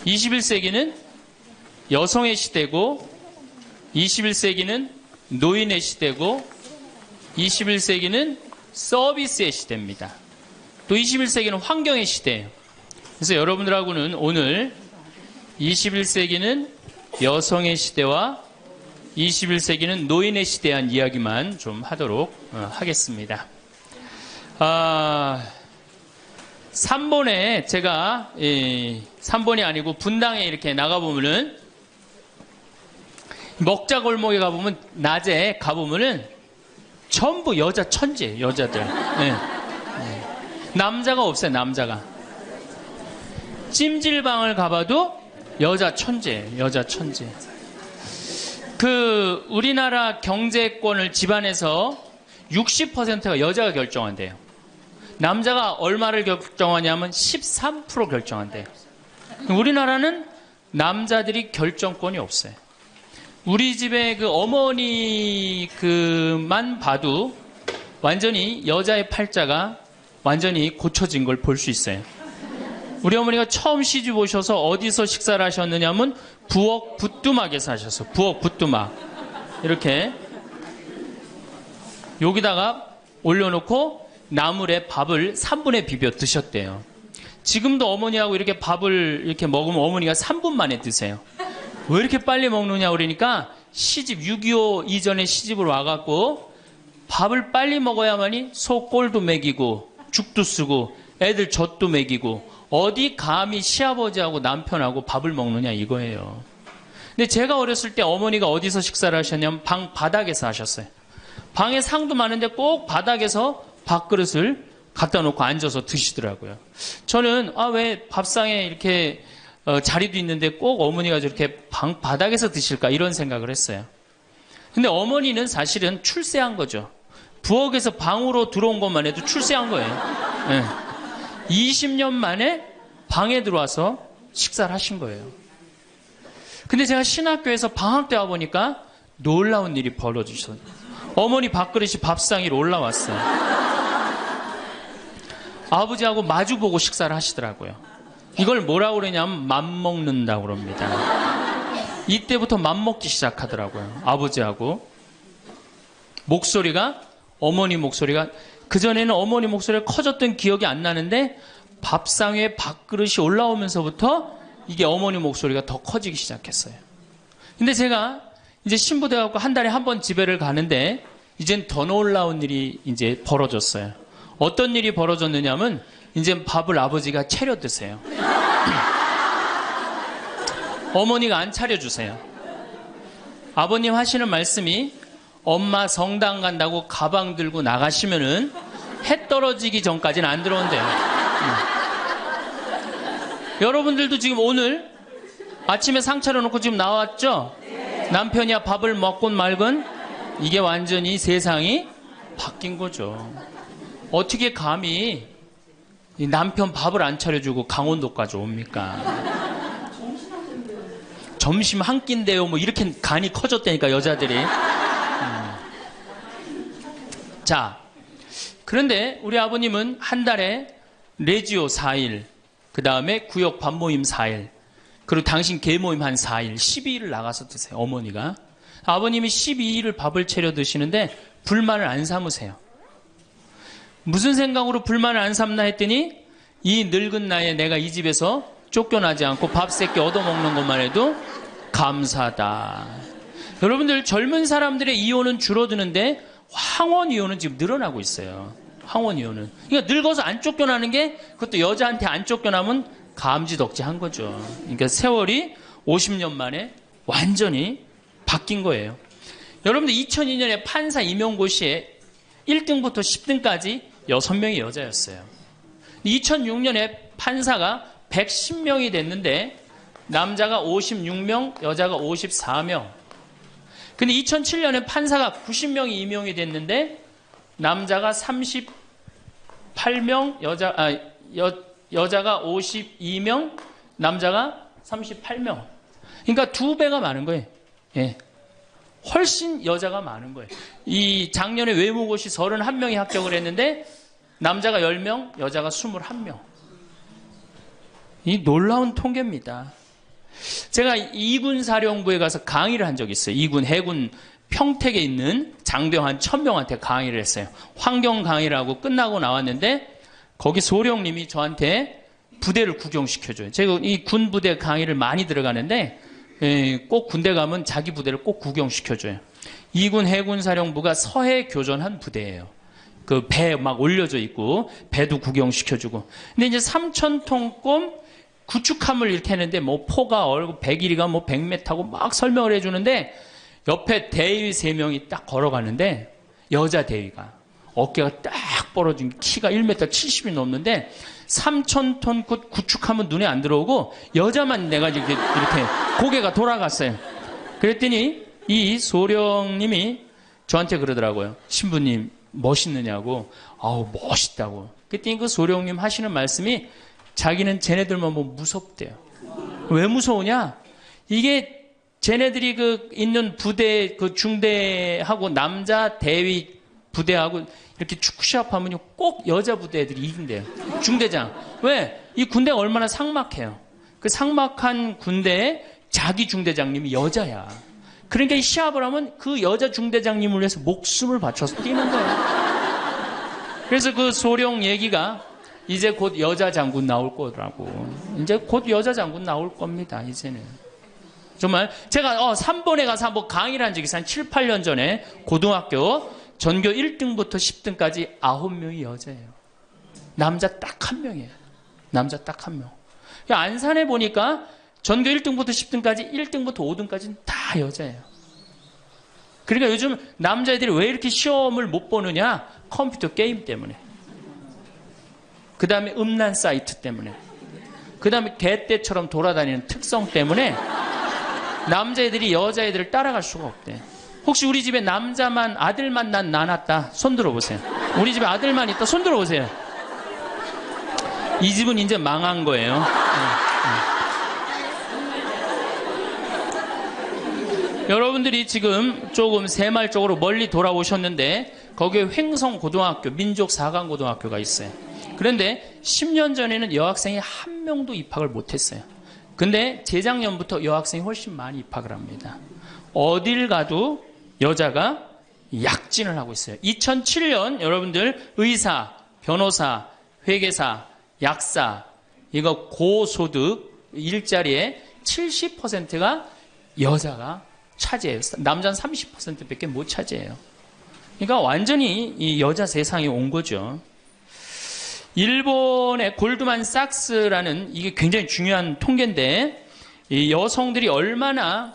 21세기는 여성의 시대고 21세기는 노인의 시대고 21세기는 서비스의 시대입니다. 또 21세기는 환경의 시대예요. 그래서 여러분들하고는 오늘 21세기는 여성의 시대와 21세기는 노인의 시대에 대한 이야기만 좀 하도록 하겠습니다. 3번에 제가 3번이 아니고 분당에 이렇게 나가보면은 먹자골목에 가보면 낮에 가보면은 전부 여자 천지예요. 여자들. 네. 남자가 없어요. 남자가. 찜질방을 가봐도 여자 천지예요. 여자 천지. 우리나라 경제권을 집안에서 60%가 여자가 결정한대요. 남자가 얼마를 결정하냐면 13% 결정한대요. 우리나라는 남자들이 결정권이 없어요. 우리 집에 어머니만 봐도 완전히 여자의 팔자가 완전히 고쳐진 걸 볼 수 있어요. 우리 어머니가 처음 시집 오셔서 어디서 식사를 하셨느냐면 부엌 부뚜막에서 하셨어요. 부엌 부뚜막. 이렇게 여기다가 올려놓고 나물에 밥을 3분에 비벼 드셨대요. 지금도 어머니하고 이렇게 밥을 이렇게 먹으면 어머니가 3분 만에 드세요. 왜 이렇게 빨리 먹느냐 그러니까 6.25 이전에 시집을 와갖고 밥을 빨리 먹어야만이 소 꼴도 먹이고 죽도 쓰고 애들 젖도 먹이고 어디 감히 시아버지하고 남편하고 밥을 먹느냐 이거예요. 근데 제가 어렸을 때 어머니가 어디서 식사를 하셨냐면 방 바닥에서 하셨어요. 방에 상도 많은데 꼭 바닥에서 밥그릇을 갖다 놓고 앉아서 드시더라고요. 저는 왜 밥상에 이렇게 자리도 있는데 꼭 어머니가 저렇게 방 바닥에서 드실까 이런 생각을 했어요. 근데 어머니는 사실은 출세한 거죠. 부엌에서 방으로 들어온 것만 해도 출세한 거예요. 네. 20년 만에 방에 들어와서 식사를 하신 거예요. 근데 제가 신학교에서 방학 때 와보니까 놀라운 일이 벌어지셨어요. 어머니 밥그릇이 밥상 위로 올라왔어요. 아버지하고 마주보고 식사를 하시더라고요. 이걸 뭐라고 그러냐면 맘먹는다고 그럽니다. 이때부터 맘먹기 시작하더라고요. 아버지하고. 목소리가 어머니 목소리가 그전에는 어머니 목소리가 커졌던 기억이 안 나는데 밥상 위에 밥그릇이 올라오면서부터 이게 어머니 목소리가 더 커지기 시작했어요. 근데 제가 이제 신부돼갖고 한 달에 한 번 집에를 가는데 이젠 더 놀라운 일이 이제 벌어졌어요. 어떤 일이 벌어졌느냐면 이제 밥을 아버지가 차려 드세요. 어머니가 안 차려주세요. 아버님 하시는 말씀이 엄마 성당 간다고 가방 들고 나가시면은 해 떨어지기 전까지는 안 들어온대요. 여러분들도 지금 오늘 아침에 상 차려놓고 지금 나왔죠? 남편이야 밥을 먹곤 말건 이게 완전히 세상이 바뀐 거죠. 어떻게 감히 이 남편 밥을 안 차려주고 강원도까지 옵니까? 점심 한 끼인데요. 뭐 이렇게 간이 커졌다니까 여자들이. 자, 그런데 우리 아버님은 한 달에 레지오 4일, 그 다음에 구역 밥모임 4일, 그리고 당신 개모임 한 4일, 12일을 나가서 드세요. 어머니가. 아버님이 12일을 밥을 차려 드시는데 불만을 안 삼으세요. 무슨 생각으로 불만을 안 삼나 했더니 이 늙은 나이에 내가 이 집에서 쫓겨나지 않고 밥 세끼 얻어먹는 것만 해도 감사하다. 여러분들 젊은 사람들의 이혼은 줄어드는데 황혼 이혼은 지금 늘어나고 있어요. 황혼 이혼은. 그러니까 늙어서 안 쫓겨나는 게 그것도 여자한테 안 쫓겨나면 감지덕지한 거죠. 그러니까 세월이 50년 만에 완전히 바뀐 거예요. 여러분들 2002년에 판사 임용고시에 1등부터 10등까지 6명이 여자였어요. 2006년에 판사가 110명이 됐는데 남자가 56명, 여자가 54명. 근데 2007년에 판사가 90명이 임용이 됐는데 남자가 38명, 여자가 52명, 남자가 38명. 그러니까 2배가 많은 거예요. 예. 훨씬 여자가 많은 거예요. 이 작년에 외무고시 31명이 합격을 했는데 남자가 10명, 여자가 21명. 이 놀라운 통계입니다. 제가 이군 사령부에 가서 강의를 한 적이 있어요. 이군 해군 평택에 있는 장병 한 1000명한테 강의를 했어요. 환경 강의를 하고 끝나고 나왔는데 거기 소령님이 저한테 부대를 구경시켜줘요. 제가 이 군 부대 강의를 많이 들어가는데 꼭 군대 가면 자기 부대를 꼭 구경시켜줘요. 이군 해군 사령부가 서해 교전한 부대예요. 그 배 막 올려져 있고 배도 구경시켜주고. 근데 이제 3,000톤급 구축함을 이렇게 했는데 뭐 포가 얼고 배 길이가 뭐 100m고 막 설명을 해주는데 옆에 대위 3명이 딱 걸어가는데 여자 대위가 어깨가 딱 벌어진 키가 1m 70이 넘는데 3,000톤 구축함은 눈에 안 들어오고 여자만 내가 이렇게 고개가 돌아갔어요. 그랬더니 이 소령님이 저한테 그러더라고요. 신부님 멋있느냐고. 아우 멋있다고. 그랬더니 그 소령님 하시는 말씀이 자기는 쟤네들만 보면 무섭대요. 왜 무서우냐? 이게 쟤네들이 그 있는 부대 그 중대하고 남자 대위 부대하고 이렇게 축구 시합하면요 꼭 여자 부대 애들이 이긴대요. 중대장. 왜? 이 군대가 얼마나 삭막해요. 그 삭막한 군대에 자기 중대장님이 여자야. 그러니까 이 시합을 하면 그 여자 중대장님을 위해서 목숨을 바쳐서 뛰는 거예요. 그래서 그 소령 얘기가 이제 곧 여자 장군 나올 거라고. 이제 곧 여자 장군 나올 겁니다. 이제는. 정말 제가 3번에 가서 한번 강의를 한 적이 있어요. 한 7, 8년 전에 고등학교 전교 1등부터 10등까지 9명이 여자예요. 남자 딱 1명이에요. 남자 딱 1명. 안산에 보니까 전교 1등부터 10등까지 1등부터 5등까지는 다 여자예요. 그러니까 요즘 남자애들이 왜 이렇게 시험을 못 보느냐? 컴퓨터 게임 때문에. 그 다음에 음란 사이트 때문에. 그 다음에 개떼처럼 돌아다니는 특성 때문에 남자애들이 여자애들을 따라갈 수가 없대. 혹시 우리 집에 남자만 아들만 낳았다 손 들어보세요. 우리 집에 아들만 있다 손 들어보세요. 이 집은 이제 망한 거예요. 여러분들이 지금 조금 새말적으로 멀리 돌아오셨는데 거기에 횡성고등학교 민족 4강 고등학교가 있어요. 그런데 10년 전에는 여학생이 한 명도 입학을 못했어요. 근데 재작년부터 여학생이 훨씬 많이 입학을 합니다. 어딜 가도 여자가 약진을 하고 있어요. 2007년 여러분들 의사, 변호사, 회계사, 약사 이거 고소득 일자리에 70%가 여자가 차지해요. 남자는 30%밖에 못 차지해요. 그러니까 완전히 이 여자 세상에 온 거죠. 일본의 골드만삭스라는 이게 굉장히 중요한 통계인데 이 여성들이 얼마나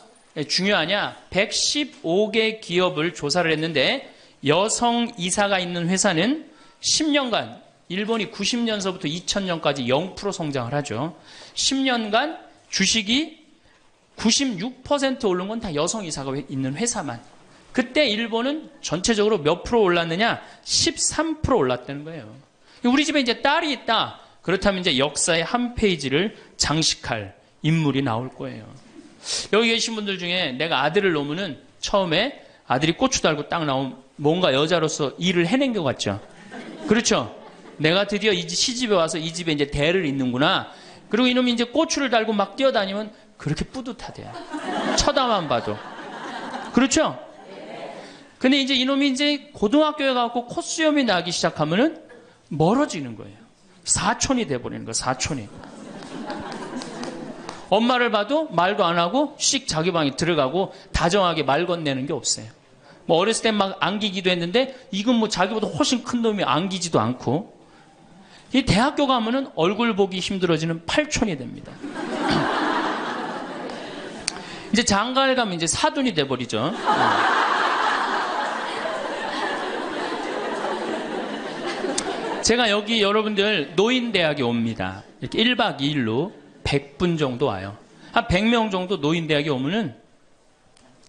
중요하냐? 115개 기업을 조사를 했는데 여성 이사가 있는 회사는 10년간 일본이 90년서부터 2000년까지 0% 성장을 하죠. 10년간 주식이 96% 오른 건 다 여성 이사가 있는 회사만. 그때 일본은 전체적으로 몇 프로 올랐느냐? 13% 올랐다는 거예요. 우리 집에 이제 딸이 있다. 그렇다면 이제 역사의 한 페이지를 장식할 인물이 나올 거예요. 여기 계신 분들 중에 내가 아들을 놓으면은 처음에 아들이 고추 달고 딱 나오면 뭔가 여자로서 일을 해낸 것 같죠? 그렇죠? 내가 드디어 이 시집에 와서 이 집에 이제 대를 잇는구나. 그리고 이놈이 이제 고추를 달고 막 뛰어다니면 그렇게 뿌듯하대요. 쳐다만 봐도. 그렇죠? 근데 이제 이놈이 이제 고등학교에 가고 콧수염이 나기 시작하면은 멀어지는 거예요. 사촌이 돼버리는 거예요. 사촌이. 엄마를 봐도 말도 안 하고 씩 자기 방에 들어가고 다정하게 말 건네는 게 없어요. 뭐 어렸을 땐 막 안기기도 했는데 이건 뭐 자기보다 훨씬 큰 놈이 안기지도 않고 이 대학교 가면은 얼굴 보기 힘들어지는 팔촌이 됩니다. 이제 장가를 가면 이제 사돈이 돼버리죠. 제가 여기 여러분들 노인대학에 옵니다. 이렇게 1박 2일로 100분 정도 와요. 한 100명 정도 노인대학에 오면은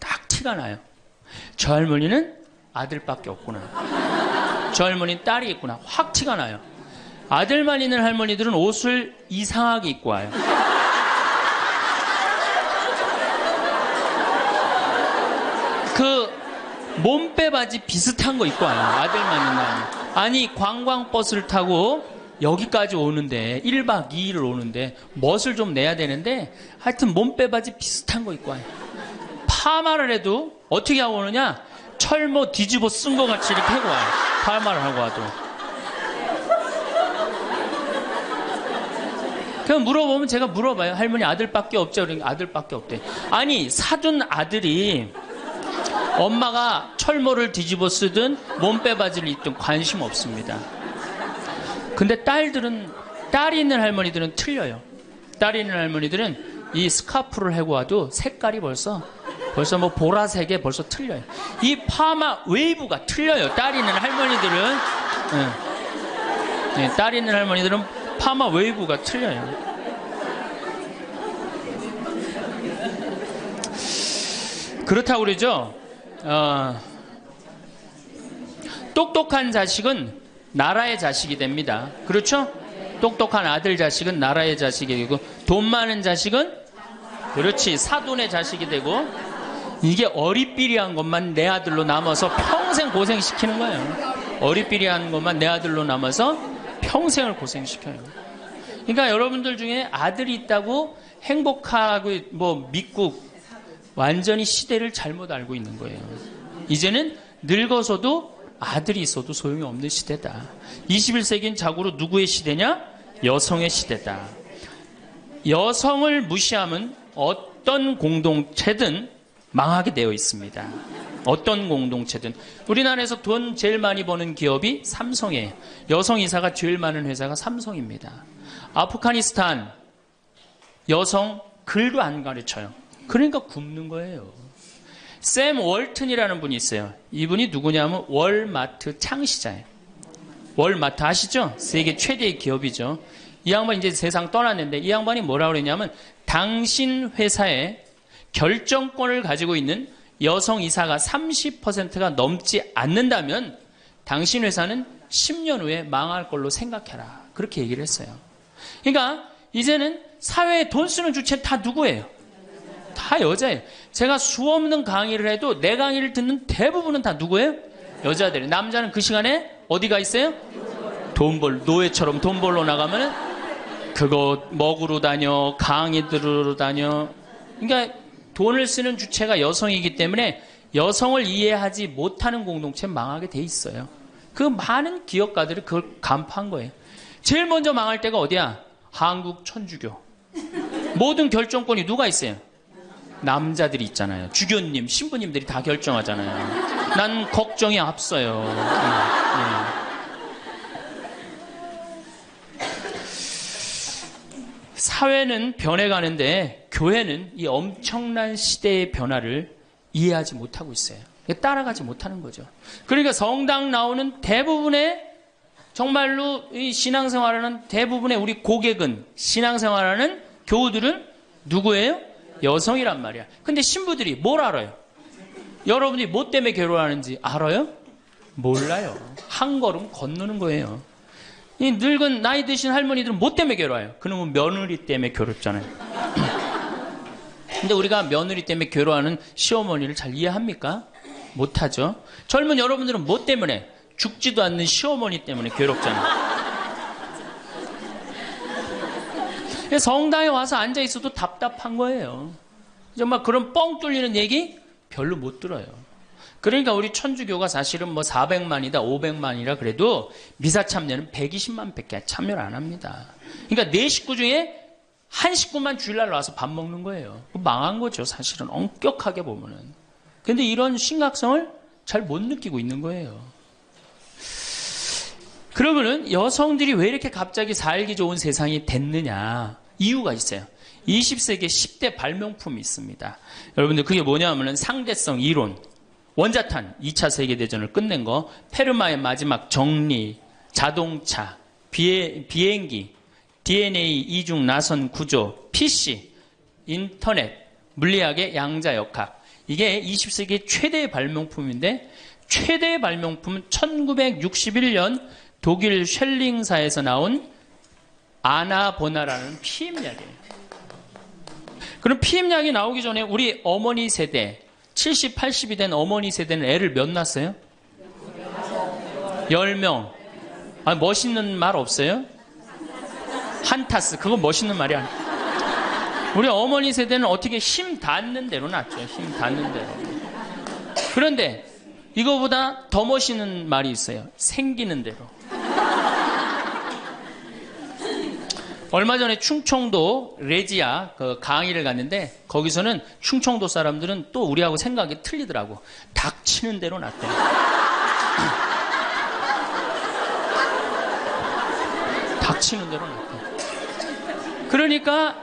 딱 티가 나요. 저 할머니는 아들밖에 없구나. 저 할머니는 딸이 있구나. 확 티가 나요. 아들만 있는 할머니들은 옷을 이상하게 입고 와요. 그 몸빼 바지 비슷한 거 입고 와요. 아들만 있는 할머니. 아니 관광버스를 타고 여기까지 오는데 1박 2일을 오는데 멋을 좀 내야 되는데 하여튼 몸빼바지 비슷한 거 입고 와요. 파마를 해도 어떻게 하고 오느냐? 철모 뒤집어 쓴 거 같이 이렇게 하고 와요. 파마를 하고 와도. 그럼 물어보면 제가 물어봐요. 할머니 아들밖에 없죠? 그러니까 아들밖에 없대. 아니 사둔 아들이 엄마가 철모를 뒤집어 쓰든 몸빼바지를 입든 관심 없습니다. 근데 딸이 있는 할머니들은 틀려요. 딸이 있는 할머니들은 이 스카프를 하고 와도 색깔이 벌써 뭐 보라색에 벌써 틀려요. 이 파마 웨이브가 틀려요. 딸이 있는 할머니들은. 네, 딸이 있는 할머니들은 파마 웨이브가 틀려요. 그렇다고 그러죠. 똑똑한 자식은 나라의 자식이 됩니다. 그렇죠? 똑똑한 아들 자식은 나라의 자식이 되고 돈 많은 자식은 그렇지 사돈의 자식이 되고 이게 어리삐리한 것만 내 아들로 남아서 평생 고생시키는 거예요. 어리삐리한 것만 내 아들로 남아서 평생을 고생시켜요. 그러니까 여러분들 중에 아들이 있다고 행복하고 뭐 믿고 완전히 시대를 잘못 알고 있는 거예요. 이제는 늙어서도 아들이 있어도 소용이 없는 시대다. 21세기는 자고로 누구의 시대냐? 여성의 시대다. 여성을 무시하면 어떤 공동체든 망하게 되어 있습니다. 어떤 공동체든. 우리나라에서 돈 제일 많이 버는 기업이 삼성이에요. 여성 이사가 제일 많은 회사가 삼성입니다. 아프가니스탄 여성 글도 안 가르쳐요. 그러니까 굶는 거예요. 샘 월튼이라는 분이 있어요. 이분이 누구냐면 월마트 창시자예요. 월마트 아시죠? 세계 최대의 기업이죠. 이 양반이 이제 세상 떠났는데 이 양반이 뭐라고 그랬냐면 당신 회사에 결정권을 가지고 있는 여성 이사가 30%가 넘지 않는다면 당신 회사는 10년 후에 망할 걸로 생각해라. 그렇게 얘기를 했어요. 그러니까 이제는 사회에 돈 쓰는 주체는 다 누구예요? 다 여자예요. 제가 수없는 강의를 해도 내 강의를 듣는 대부분은 다 누구예요? 여자들이에요. 남자는 그 시간에 어디가 있어요? 노예처럼 돈 벌러 나가면은 그거 먹으러 다녀, 강의 들으러 다녀. 그러니까 돈을 쓰는 주체가 여성이기 때문에 여성을 이해하지 못하는 공동체는 망하게 돼 있어요. 그 많은 기업가들이 그걸 간파한 거예요. 제일 먼저 망할 때가 어디야? 한국 천주교. 모든 결정권이 누가 있어요? 남자들이 있잖아요. 주교님, 신부님들이 다 결정하잖아요. 난 걱정이 앞서요. 사회는 변해가는데 교회는 이 엄청난 시대의 변화를 이해하지 못하고 있어요. 따라가지 못하는 거죠. 그러니까 성당 나오는 대부분의 정말로 이 신앙생활하는 대부분의 우리 고객은 신앙생활하는 교우들은 누구예요? 여성이란 말이야. 근데 신부들이 뭘 알아요? 여러분이 뭐 때문에 괴로워하는지 알아요? 몰라요. 한 걸음 건너는 거예요. 이 늙은 나이 드신 할머니들은 뭐 때문에 괴로워요? 그놈은 며느리 때문에 괴롭잖아요. 근데 우리가 며느리 때문에 괴로워하는 시어머니를 잘 이해합니까? 못하죠. 젊은 여러분들은 뭐 때문에? 죽지도 않는 시어머니 때문에 괴롭잖아요. 성당에 와서 앉아 있어도 답답한 거예요. 정말 그런 뻥 뚫리는 얘기 별로 못 들어요. 그러니까 우리 천주교가 사실은 뭐 400만이다 500만이라 그래도 미사 참여는 120만 밖에 참여를 안 합니다. 그러니까 네 식구 중에 한 식구만 주일날 와서 밥 먹는 거예요. 망한 거죠. 사실은 엄격하게 보면은. 근데 이런 심각성을 잘 못 느끼고 있는 거예요. 그러면은 여성들이 왜 이렇게 갑자기 살기 좋은 세상이 됐느냐? 이유가 있어요. 20세기에 10대 발명품이 있습니다. 여러분들 그게 뭐냐면은 상대성 이론, 원자탄 2차 세계대전을 끝낸 거, 페르마의 마지막 정리, 자동차, 비행기, DNA 이중 나선 구조, PC, 인터넷, 물리학의 양자역학. 이게 20세기 최대의 발명품인데 최대의 발명품은 1961년 독일 쉘링사에서 나온 아나보나라는 피임약이에요. 그럼 피임약이 나오기 전에 우리 어머니 세대 70, 80이 된 어머니 세대는 애를 몇 낳았어요? 10명. 아, 멋있는 말 없어요? 한타스. 그거 멋있는 말이 아니야. 우리 어머니 세대는 어떻게 힘 닿는 대로 낳죠. 힘 닿는 대로. 그런데 이거보다 더 멋있는 말이 있어요. 생기는 대로. 얼마 전에 충청도 레지아 그 강의를 갔는데 거기서는 충청도 사람들은 또 우리하고 생각이 틀리더라고. 닥치는 대로 낳대. 닥치는 대로 낳대. 그러니까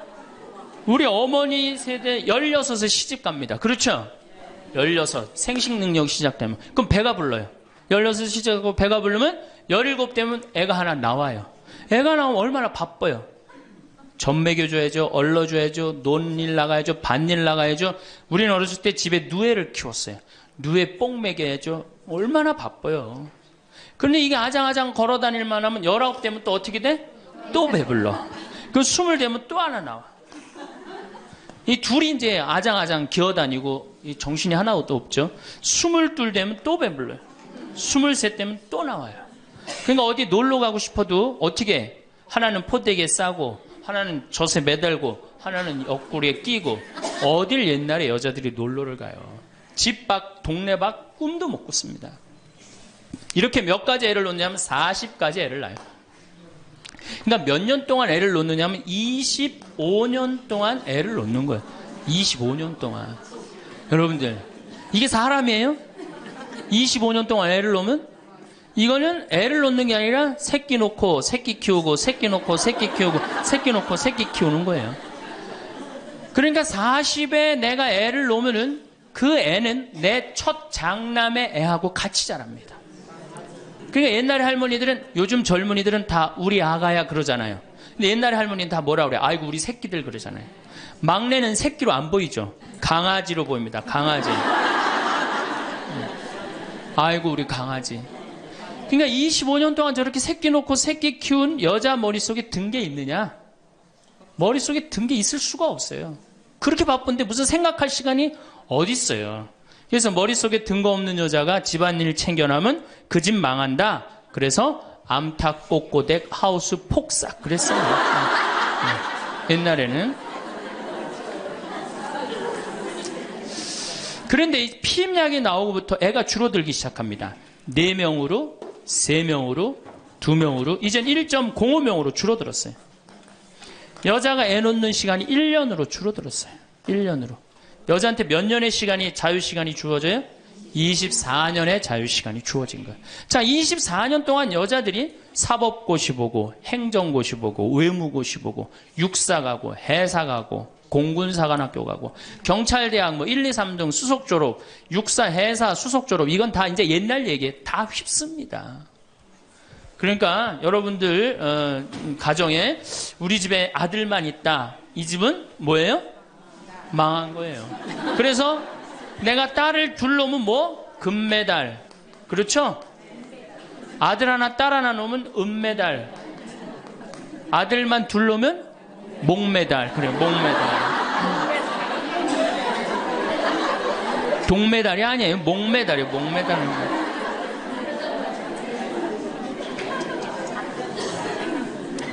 우리 어머니 세대 16에 시집 갑니다. 그렇죠? 16 생식 능력 시작되면 그럼 배가 불러요. 16 시작하고 배가 부르면 17 되면 애가 하나 나와요. 애가 나오면 얼마나 바빠요. 젖 먹여줘야죠. 얼러줘야죠. 논일 나가야죠. 밭일 나가야죠. 우리는 어렸을 때 집에 누에를 키웠어요. 누에 뽕 먹여야죠. 얼마나 바빠요. 그런데 이게 아장아장 걸어다닐만 하면 19 되면 또 어떻게 돼? 또 배불러. 그 20 되면 또 하나 나와. 이 둘이 이제 아장아장 기어다니고 정신이 하나도 없죠. 22 되면 또 배불러요. 23 되면 또 나와요. 그러니까 어디 놀러 가고 싶어도 어떻게 하나는 포대기에 싸고 하나는 젖에 매달고 하나는 옆구리에 끼고 어딜 옛날에 여자들이 놀러를 가요. 집 밖 동네 밖 꿈도 못 꿨습니다. 이렇게 몇 가지 애를 놓냐면 40가지 애를 낳아요. 그러니까 몇 년 동안 애를 놓느냐면 25년 동안 애를 놓는 거예요. 25년 동안. 여러분들 이게 사람이에요? 25년 동안 애를 놓으면 이거는 애를 놓는 게 아니라 새끼 놓고 새끼 키우고 새끼 놓고 새끼 키우고 새끼 놓고 새끼 키우는 거예요. 그러니까 40에 내가 애를 놓으면은 그 애는 내 첫 장남의 애하고 같이 자랍니다. 그러니까 옛날에 할머니들은 요즘 젊은이들은 다 우리 아가야 그러잖아요. 근데 옛날에 할머니는 다 뭐라 그래? 아이고 우리 새끼들 그러잖아요. 막내는 새끼로 안 보이죠. 강아지로 보입니다. 강아지. 아이고 우리 강아지. 그러니까 25년 동안 저렇게 새끼 놓고 새끼 키운 여자 머릿속에 든 게 있느냐? 머릿속에 든 게 있을 수가 없어요. 그렇게 바쁜데 무슨 생각할 시간이 어디 있어요. 그래서 머릿속에 든 거 없는 여자가 집안일 챙겨나면 그 집 망한다. 그래서 암탉 꼬꼬댁 하우스 폭삭 그랬어요. 옛날에는. 그런데 이 피임약이 나오고부터 애가 줄어들기 시작합니다. 4명으로 3명으로 2명으로 이젠 1.05명으로 줄어들었어요. 여자가 애 놓는 시간이 1년으로 줄어들었어요. 1년으로. 여자한테 몇 년의 시간이 자유시간이 주어져요? 24년의 자유시간이 주어진 거예요. 자, 24년 동안 여자들이 사법고시 보고 행정고시 보고 외무고시 보고 육사 가고 해사 가고 공군사관학교 가고 경찰대학 뭐 1, 2, 3등 수석 졸업 육사 해사 수석 졸업 이건 다 이제 옛날 얘기에 다 휩습니다. 그러니까 여러분들 가정에 우리 집에 아들만 있다. 이 집은 뭐예요? 망한 거예요. 그래서 내가 딸을 둘 놓으면 뭐? 금메달. 그렇죠? 아들 하나 딸 하나 놓으면 은메달. 아들만 둘 놓으면 목메달. 그래 목메달. 동메달이 아니에요. 목메달이에요. 목메달은.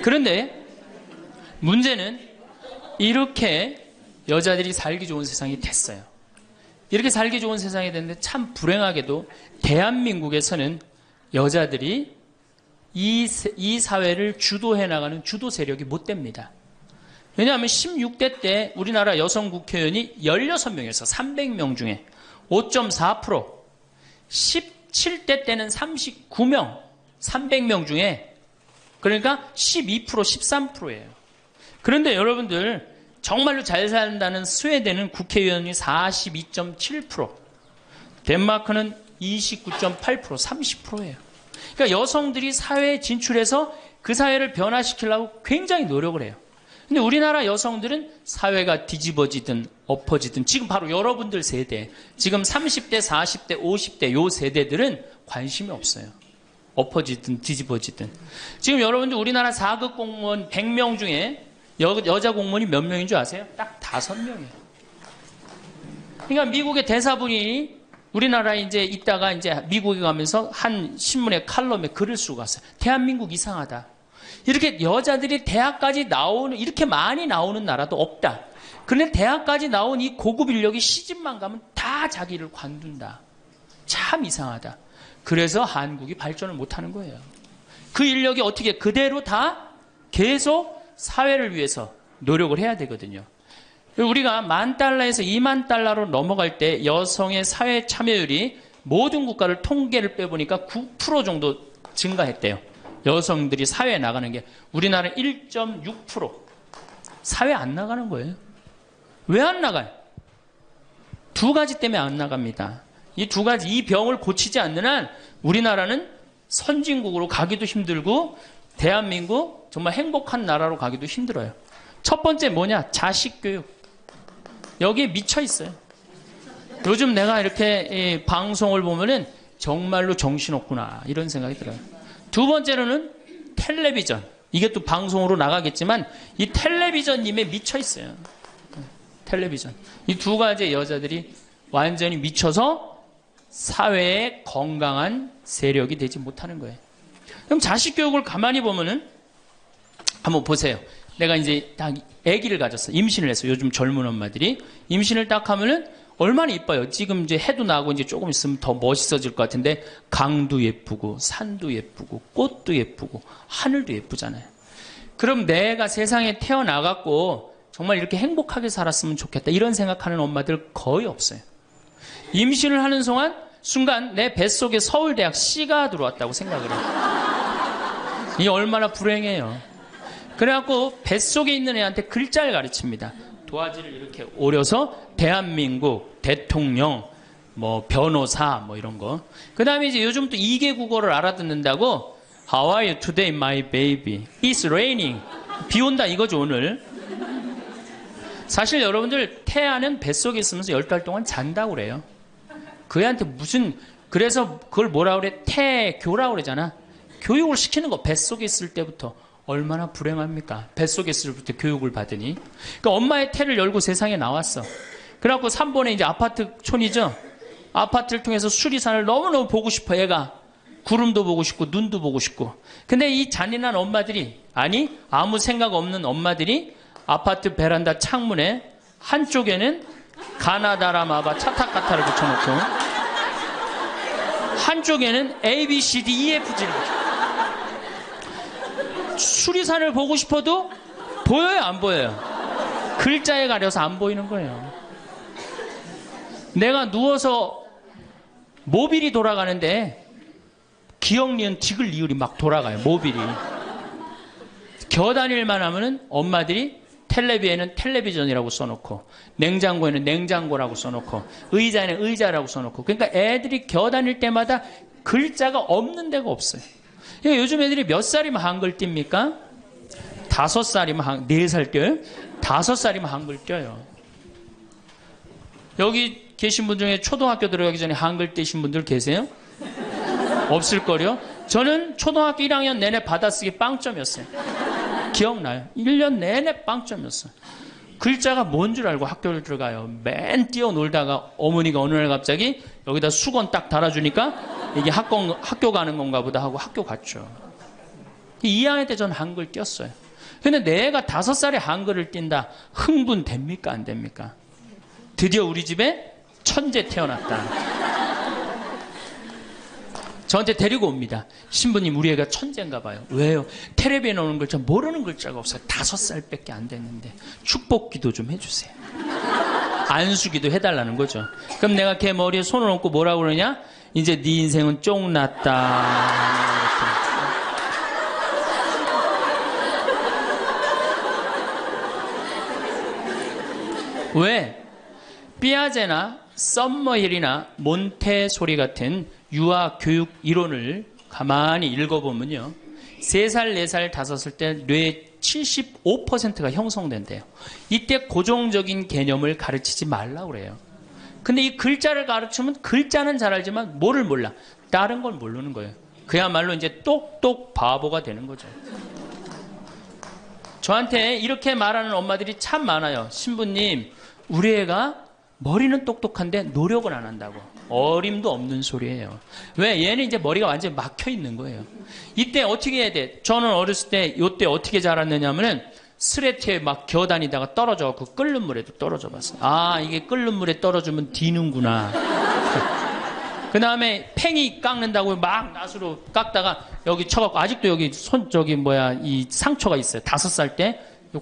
그런데 문제는 이렇게 여자들이 살기 좋은 세상이 됐어요. 이렇게 살기 좋은 세상이 됐는데 참 불행하게도 대한민국에서는 여자들이 이 사회를 주도해 나가는 주도 세력이 못 됩니다. 왜냐하면 16대 때 우리나라 여성 국회의원이 16명에서 300명 중에 5.4%, 17대 때는 39명, 300명 중에 그러니까 12%, 13%예요. 그런데 여러분들 정말로 잘 산다는 스웨덴은 국회의원이 42.7%, 덴마크는 29.8%, 30%예요. 그러니까 여성들이 사회에 진출해서 그 사회를 변화시키려고 굉장히 노력을 해요. 근데 우리나라 여성들은 사회가 뒤집어지든 엎어지든 지금 바로 여러분들 세대, 지금 30대, 40대, 50대 요 세대들은 관심이 없어요. 엎어지든 뒤집어지든. 지금 여러분들 우리나라 4급 공무원 100명 중에 여자 공무원이 몇 명인 줄 아세요? 딱 5명이에요. 그러니까 미국의 대사분이 우리나라에 이제 있다가 이제 미국에 가면서 한 신문의 칼럼에 글을 쓰고 갔어요. 대한민국 이상하다. 이렇게 여자들이 대학까지 나오는, 이렇게 많이 나오는 나라도 없다. 그런데 대학까지 나온 이 고급 인력이 시집만 가면 다 자기를 관둔다. 참 이상하다. 그래서 한국이 발전을 못하는 거예요. 그 인력이 어떻게 그대로 다 계속 사회를 위해서 노력을 해야 되거든요. 우리가 $10,000에서 $20,000로 넘어갈 때 여성의 사회 참여율이 모든 국가를 통계를 빼보니까 9% 정도 증가했대요. 여성들이 사회에 나가는 게. 우리나라는 1.6%. 사회 안 나가는 거예요. 왜 안 나가요? 두 가지 때문에 안 나갑니다. 이 두 가지, 이 병을 고치지 않는 한 우리나라는 선진국으로 가기도 힘들고 대한민국 정말 행복한 나라로 가기도 힘들어요. 첫 번째 뭐냐? 자식 교육. 여기에 미쳐 있어요. 요즘 내가 이렇게 방송을 보면은 정말로 정신없구나 이런 생각이 들어요. 두 번째로는 텔레비전. 이게 또 방송으로 나가겠지만 이 텔레비전님에 미쳐 있어요. 텔레비전. 이 두 가지 여자들이 완전히 미쳐서 사회에 건강한 세력이 되지 못하는 거예요. 그럼 자식 교육을 가만히 보면은 한번 보세요. 내가 이제 딱 아기를 가졌어. 임신을 했어. 요즘 젊은 엄마들이 임신을 딱 하면은 얼마나 이뻐요. 지금 이제 해도 나고 이제 조금 있으면 더 멋있어질 것 같은데 강도 예쁘고 산도 예쁘고 꽃도 예쁘고 하늘도 예쁘잖아요. 그럼 내가 세상에 태어나갖고 정말 이렇게 행복하게 살았으면 좋겠다 이런 생각하는 엄마들 거의 없어요. 임신을 하는 순간 내 뱃속에 서울대학 C가 들어왔다고 생각을 해요. 이 얼마나 불행해요. 그래갖고 뱃속에 있는 애한테 글자를 가르칩니다. 도화지를 이렇게 오려서 대한민국, 대통령, 뭐 변호사 뭐 이런 거. 그 다음에 이제 요즘 또 2개 국어를 알아듣는다고 How are you today my baby? It's raining. 비 온다 이거죠 오늘. 사실 여러분들 태아는 뱃속에 있으면서 10달 동안 잔다고 그래요. 그 애한테 그래서 그걸 뭐라 그래? 태교라고 그러잖아. 교육을 시키는 거 뱃속에 있을 때부터. 얼마나 불행합니까? 뱃속에 있을 때 교육을 받으니. 그러니까 엄마의 태를 열고 세상에 나왔어. 그래갖고 3번에 이제 아파트촌이죠. 아파트를 통해서 수리산을 너무너무 보고 싶어 얘가. 구름도 보고 싶고 눈도 보고 싶고. 근데 이 잔인한 엄마들이 아무 생각 없는 엄마들이 아파트 베란다 창문에 한쪽에는 가나다라마바 차타카타를 붙여놓고 한쪽에는 A, B, C, D, E, F, G를 붙여놓고 수리산을 보고 싶어도 보여요 안 보여요? 글자에 가려서 안 보이는 거예요. 내가 누워서 모빌이 돌아가는데 기억 니은 디귿 리을이 막 돌아가요. 모빌이 겨다닐만 하면은 엄마들이 텔레비에는 텔레비전이라고 써놓고 냉장고에는 냉장고라고 써놓고 의자에는 의자라고 써놓고. 그러니까 애들이 겨다닐 때마다 글자가 없는 데가 없어요. 그러니까 요즘 애들이 몇 살이면 한글 띱니까? 5살이면 4살 띄어요? 5살이면 한글 띄어요. 여기 계신 분 중에 초등학교 들어가기 전에 한글 띄신 분들 계세요? 없을걸요? 저는 초등학교 1학년 내내 받아쓰기 빵점이었어요. 기억나요? 1년 내내 빵점이었어요. 글자가 뭔 줄 알고 학교를 들어가요. 맨 뛰어놀다가 어머니가 어느 날 갑자기 여기다 수건 딱 달아주니까 이게 학교 가는 건가 보다 하고 학교 갔죠. 2학년 때 전 한글 띄었어요. 근데 내가 5살에 한글을 띈다. 흥분됩니까? 안 됩니까? 드디어 우리 집에 천재 태어났다. 저한테 데리고 옵니다. 신부님 우리 애가 천재인가 봐요. 왜요? 텔레비에 나오는 글자 모르는 글자가 없어요. 5살밖에 안 됐는데 축복기도 좀 해주세요. 안수기도 해달라는 거죠. 그럼 내가 걔 머리에 손을 얹고 뭐라고 그러냐? 이제 네 인생은 쫑났다. 왜? 삐아제나 썸머힐이나 몬테소리 같은 유아 교육 이론을 가만히 읽어보면요. 3살, 4살, 5살 때 뇌의 75%가 형성된대요. 이때 고정적인 개념을 가르치지 말라고 그래요. 근데 이 글자를 가르치면 글자는 잘 알지만 뭐를 몰라. 다른 걸 모르는 거예요. 그야말로 이제 똑똑 바보가 되는 거죠. 저한테 이렇게 말하는 엄마들이 참 많아요. 신부님, 우리 애가 머리는 똑똑한데 노력은 안 한다고. 어림도 없는 소리예요. 왜? 얘는 이제 머리가 완전히 막혀 있는 거예요. 이때 어떻게 해야 돼? 저는 어렸을 때 요때 어떻게 자랐느냐면은 스레트에 막 기어다니다가 떨어져갖고 끓는 물에도 떨어져 봤어요. 아, 이게 끓는 물에 떨어지면 디는구나. 그 다음에 팽이 깎는다고 막 낫으로 깎다가 여기 쳐갖고 아직도 여기 이 상처가 있어요. 5살 때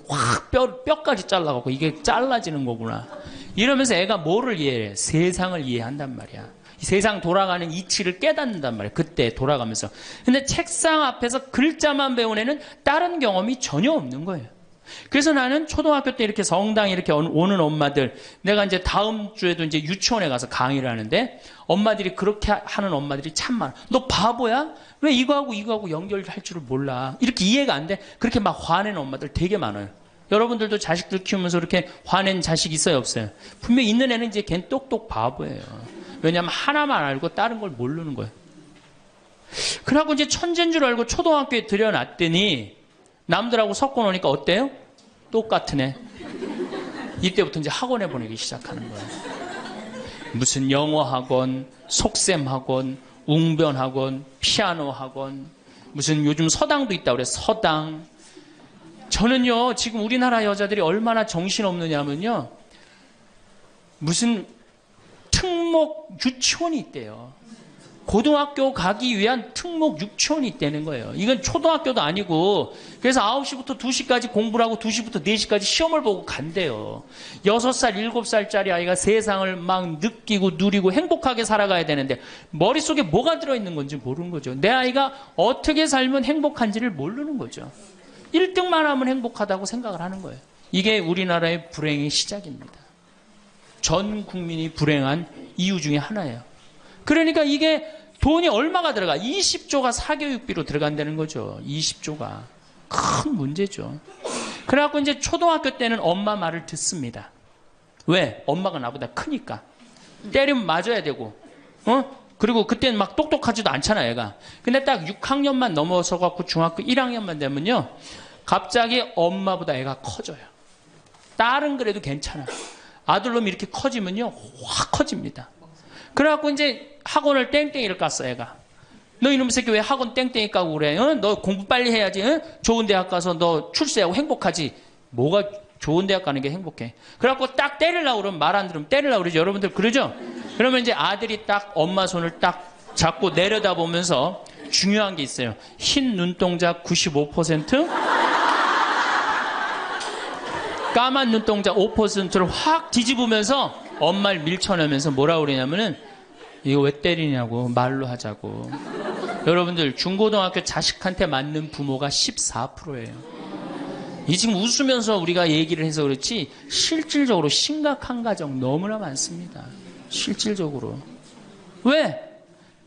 확 뼈까지 잘라갖고 이게 잘라지는 거구나. 이러면서 애가 뭐를 이해해? 세상을 이해한단 말이야. 세상 돌아가는 이치를 깨닫는단 말이야. 그때 돌아가면서. 근데 책상 앞에서 글자만 배운 애는 다른 경험이 전혀 없는 거예요. 그래서 나는 초등학교 때 이렇게 성당에 이렇게 오는 엄마들, 내가 이제 다음 주에도 이제 유치원에 가서 강의를 하는데 엄마들이 그렇게 하는 엄마들이 참 많아. 너 바보야? 왜 이거하고 연결할 줄을 몰라? 이렇게 이해가 안 돼? 그렇게 막 화내는 엄마들 되게 많아요. 여러분들도 자식들 키우면서 이렇게 화낸 자식 있어요, 없어요? 분명히 있는 애는 이제 걔는 똑똑 바보예요. 왜냐하면 하나만 알고 다른 걸 모르는 거예요. 그러고 이제 천재인 줄 알고 초등학교에 들여놨더니 남들하고 섞어 놓으니까 어때요? 똑같은 애. 이때부터 이제 학원에 보내기 시작하는 거예요. 무슨 영어 학원, 속셈 학원, 웅변 학원, 피아노 학원, 무슨 요즘 서당도 있다고 그래. 서당. 저는요, 지금 우리나라 여자들이 얼마나 정신없느냐면요, 무슨 특목 유치원이 있대요. 고등학교 가기 위한 특목 유치원이 있다는 거예요. 이건 초등학교도 아니고, 그래서 9시부터 2시까지 공부를 하고 2시부터 4시까지 시험을 보고 간대요. 6살, 7살짜리 아이가 세상을 막 느끼고 누리고 행복하게 살아가야 되는데 머릿속에 뭐가 들어있는 건지 모르는 거죠. 내 아이가 어떻게 살면 행복한지를 모르는 거죠. 1등만 하면 행복하다고 생각을 하는 거예요. 이게 우리나라의 불행의 시작입니다. 전 국민이 불행한 이유 중에 하나예요. 그러니까 이게 돈이 얼마가 들어가? 20조가 사교육비로 들어간다는 거죠. 20조가. 큰 문제죠. 그래갖고 이제 초등학교 때는 엄마 말을 듣습니다. 왜? 엄마가 나보다 크니까. 때리면 맞아야 되고, 그리고 그때는 막 똑똑하지도 않잖아, 얘가. 근데 딱 6학년만 넘어서 갖고 중학교 1학년만 되면요, 갑자기 엄마보다 애가 커져요. 딸은 그래도 괜찮아. 아들놈이 이렇게 커지면요, 확 커집니다. 그래갖고 이제 학원을 땡땡이를 깠어, 애가. 너 이놈의 새끼 왜 학원 땡땡이 까고 그래? 너 공부 빨리 해야지. 좋은 대학 가서 너 출세하고 행복하지. 뭐가 좋은 대학 가는 게 행복해. 그래갖고 딱 때리려고 그러면 말 안 들으면 때리려고 그러죠. 여러분들 그러죠? 그러면 이제 아들이 딱 엄마 손을 딱 잡고 내려다보면서 중요한 게 있어요. 흰 눈동자 95%, 까만 눈동자 5%를 확 뒤집으면서 엄마를 밀쳐내면서 뭐라 그러냐면은 이거 왜 때리냐고 말로 하자고. 여러분들 중고등학교 자식한테 맞는 부모가 14%예요. 이 지금 웃으면서 우리가 얘기를 해서 그렇지 실질적으로 심각한 가정 너무나 많습니다. 실질적으로. 왜?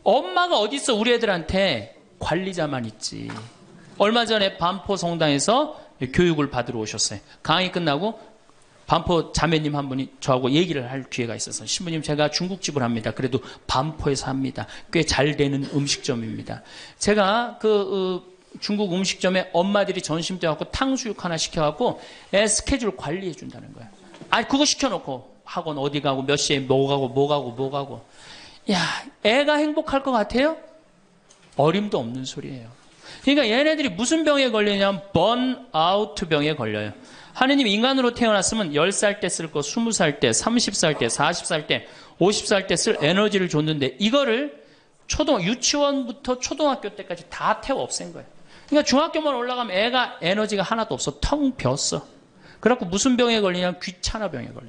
엄마가 어디 있어? 우리 애들한테 관리자만 있지. 얼마 전에 반포 성당에서 교육을 받으러 오셨어요. 강의 끝나고 반포 자매님 한 분이 저하고 얘기를 할 기회가 있어서, 신부님 제가 중국집을 합니다. 그래도 반포에서 합니다. 꽤 잘 되는 음식점입니다. 제가 중국 음식점에 엄마들이 점심 때 갖고 탕수육 하나 시켜갖고 애 스케줄 관리해 준다는 거야. 아니 그거 시켜놓고 학원 어디 가고 몇 시에 뭐 가고. 야, 애가 행복할 것 같아요? 어림도 없는 소리예요. 그러니까 얘네들이 무슨 병에 걸리냐면 번아웃 병에 걸려요. 하느님 인간으로 태어났으면 10살 때 쓸 거 20살 때, 30살 때, 40살 때, 50살 때 쓸 에너지를 줬는데 이거를 유치원부터 초등학교 때까지 다 태워 없앤 거예요. 그러니까 중학교만 올라가면 애가 에너지가 하나도 없어. 텅 비었어. 그래갖고 무슨 병에 걸리냐면 귀찮아 병에 걸려.